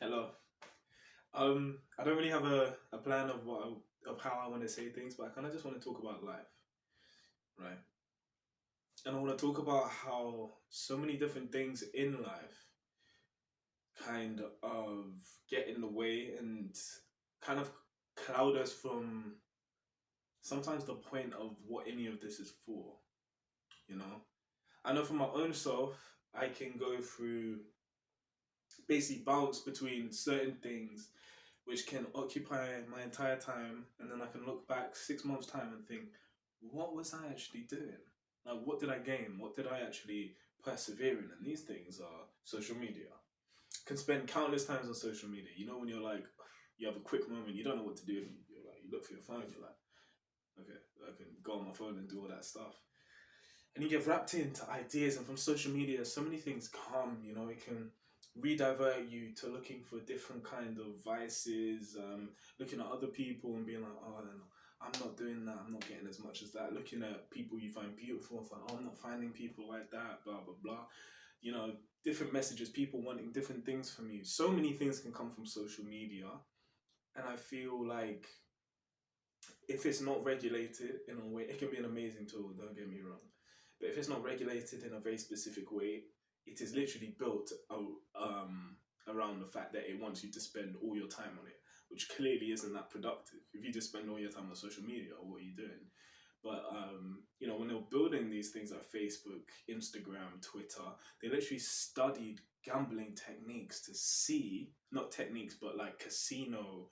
Hello. I don't really have a plan of of how I want to say things, but I kind of just want to talk about life, right? And I want to talk about how so many different things in life kind of get in the way and kind of cloud us from sometimes the point of what any of this is for, you know? I know for my own self, I can go through basically bounce between certain things which can occupy my entire time, and then I can look back 6 months time and think, what was I actually doing? Like, what did I gain? What did I actually persevere in? And these things are social media. Can spend countless times on social media. You know, when you're like, you have a quick moment, you don't know what to do. You're like, you look for your phone, you're like, okay, I can go on my phone and do all that stuff. And you get wrapped into ideas, and from social media so many things come, it can re-divert you to looking for different kind of vices, looking at other people and being like, oh no, I'm not doing that, I'm not getting as much as that, looking at people you find beautiful and like, oh, I'm not finding people like that, blah blah blah. Different messages, people wanting different things from you. So many things can come from social media, and I feel like if it's not regulated in a way, it can be an amazing tool, don't get me wrong. But if it's not regulated in a very specific way, it is literally built around the fact that it wants you to spend all your time on it, which clearly isn't that productive. If you just spend all your time on social media, what are you doing? But when they were building these things like Facebook, Instagram, Twitter, they literally studied gambling techniques to see, not techniques, but like casino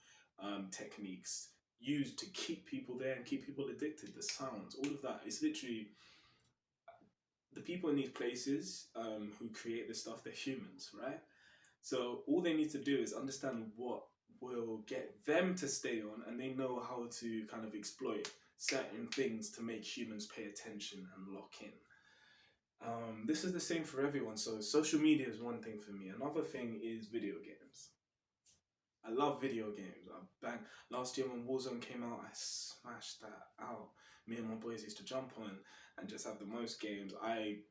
techniques used to keep people there and keep people addicted. The sounds, all of that. It's literally the people in these places who create this stuff. They're humans, right? So all they need to do is understand what will get them to stay on, and they know how to kind of exploit certain things to make humans pay attention and lock in. This is the same for everyone. So social media is one thing for me. Another thing is video games. I love video games. I bang. Last year when Warzone came out, I smashed that out. Me and my boys used to jump on and just have the most games. I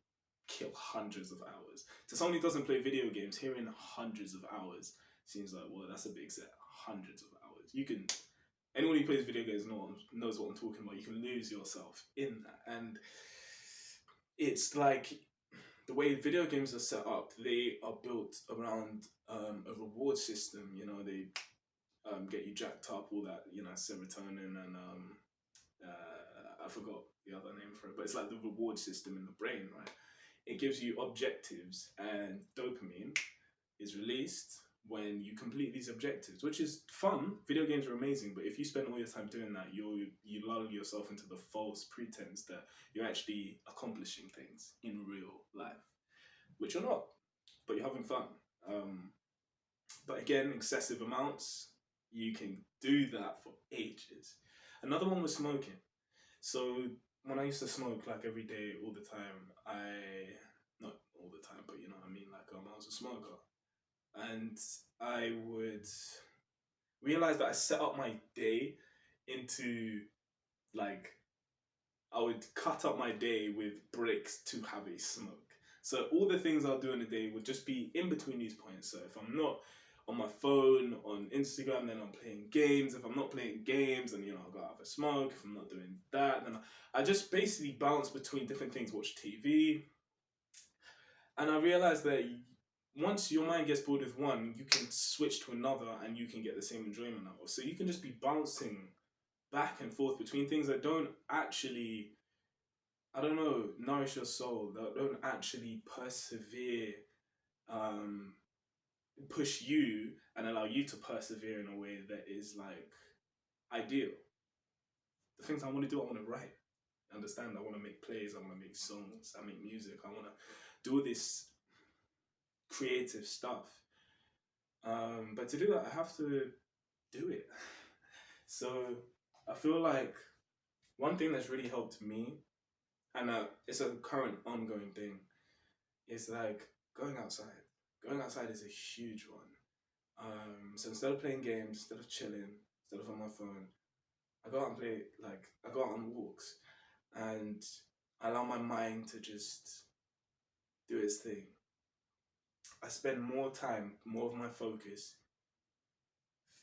kill hundreds of hours. To someone who doesn't play video games, hearing hundreds of hours seems like, well, that's a big set. Hundreds of hours. Anyone who plays video games knows what I'm talking about. You can lose yourself in that. And it's like the way video games are set up, they are built around a reward system. They get you jacked up, all that, serotonin and I forgot the other name for it, but it's like the reward system in the brain, right? It gives you objectives, and dopamine is released when you complete these objectives, which is fun. Video games are amazing, but if you spend all your time doing that, you lull yourself into the false pretense that you're actually accomplishing things in real life, which you're not, but you're having fun. But again, excessive amounts, you can do that for ages. Another one was smoking. So when I used to smoke like every day, all the time, not all the time, but you know what I mean, like I was a smoker, and I would realize that I set up my day into like I would cut up my day with breaks to have a smoke. So all the things I'll do in a day would just be in between these points. So if I'm not on my phone, on Instagram, then I'm playing games. If I'm not playing games, then I'll go have a smoke. If I'm not doing that, then I just basically bounce between different things, watch TV. And I realized that once your mind gets bored with one, you can switch to another and you can get the same enjoyment out of. So you can just be bouncing back and forth between things that don't actually, I don't know, nourish your soul, that don't actually persevere, um, push you and allow you to persevere in a way that is like ideal. The things I want to do, I want to write. Understand? I want to make plays, I want to make songs, I make music, I want to do this creative stuff. But to do that, I have to do it. So I feel like one thing that's really helped me, and it's a current ongoing thing, is like going outside. Going outside is a huge one. So instead of playing games, instead of chilling, instead of on my phone, I go out and play. Like I go out on walks, and I allow my mind to just do its thing. I spend more time, more of my focus,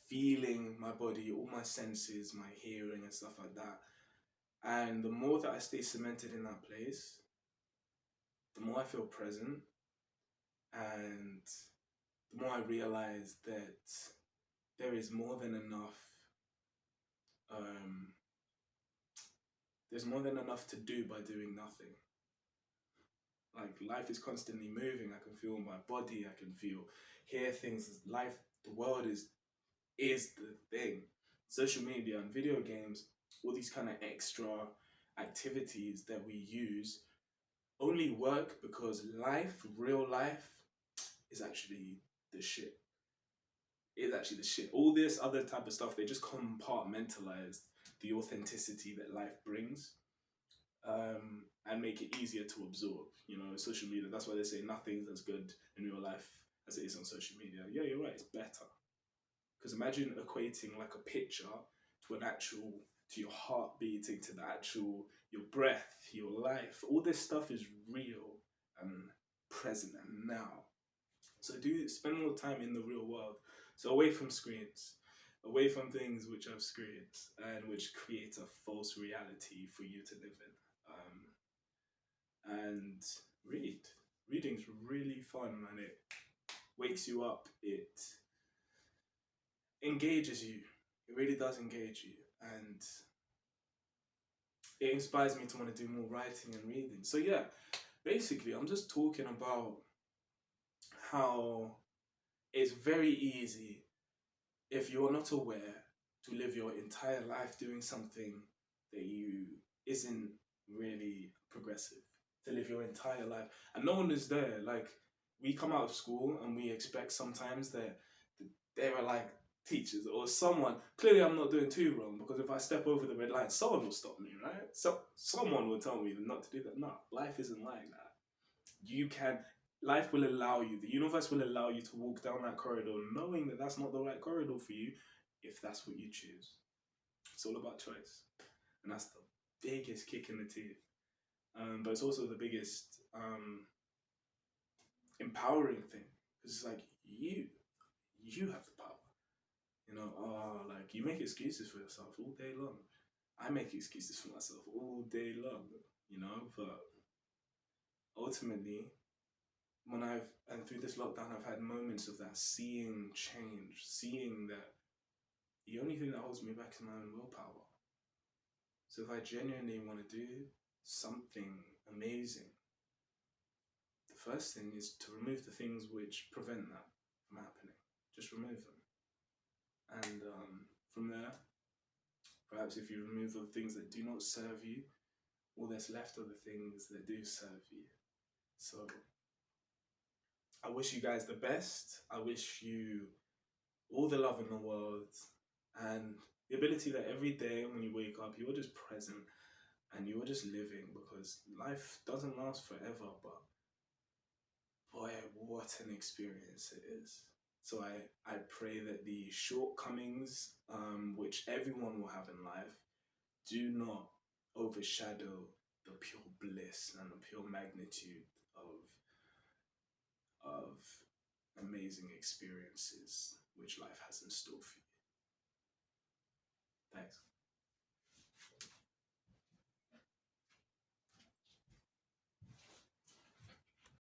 feeling my body, all my senses, my hearing and stuff like that. And the more that I stay cemented in that place, the more I feel present, and the more I realize that there is more than enough. Um, there's more than enough to do by doing nothing. Like life is constantly moving. I can feel my body. I can feel, hear things. Life, the world is the thing. Social media and video games, all these kind of extra activities that we use only work because life, real life, is actually the shit. Is actually the shit. All this other type of stuff, they just compartmentalize the authenticity that life brings, and make it easier to absorb. You know, social media. That's why they say nothing's as good in real life as it is on social media. Yeah, you're right. It's better. Because imagine equating like a picture to an actual, to your heart beating, to the actual, your breath, your life. All this stuff is real and present and now. So do spend more time in the real world. So away from screens, away from things which have screens and which create a false reality for you to live in. And read. Reading's really fun, man. It wakes you up. It engages you. It really does engage you. And it inspires me to want to do more writing and reading. So yeah, basically I'm just talking about how it's very easy, if you're not aware, to live your entire life doing something that you isn't really progressive. To live your entire life. And no one is there. Like, we come out of school and we expect sometimes that there are like teachers or someone. Clearly, I'm not doing too wrong, because if I step over the red line, someone will stop me, right? So someone will tell me not to do that. No, life isn't like that. You can. Life will allow you. The universe will allow you to walk down that corridor, knowing that that's not the right corridor for you, if that's what you choose. It's all about choice, and that's the biggest kick in the teeth. But it's also the biggest empowering thing, because it's like you have the power. You know, like, you make excuses for yourself all day long. I make excuses for myself all day long. You know, but ultimately, when I've and through this lockdown, I've had moments of that, seeing change, seeing that the only thing that holds me back is my own willpower. So if I genuinely want to do something amazing, the first thing is to remove the things which prevent that from happening. Just remove them. And from there, perhaps if you remove the things that do not serve you, all that's left are the things that do serve you. So I wish you guys the best. I wish you all the love in the world, and the ability that every day when you wake up, you're just present and you're just living, because life doesn't last forever, but boy, what an experience it is. So I pray that the shortcomings, which everyone will have in life, do not overshadow the pure bliss and the pure magnitude of amazing experiences which life has in store for you. Thanks.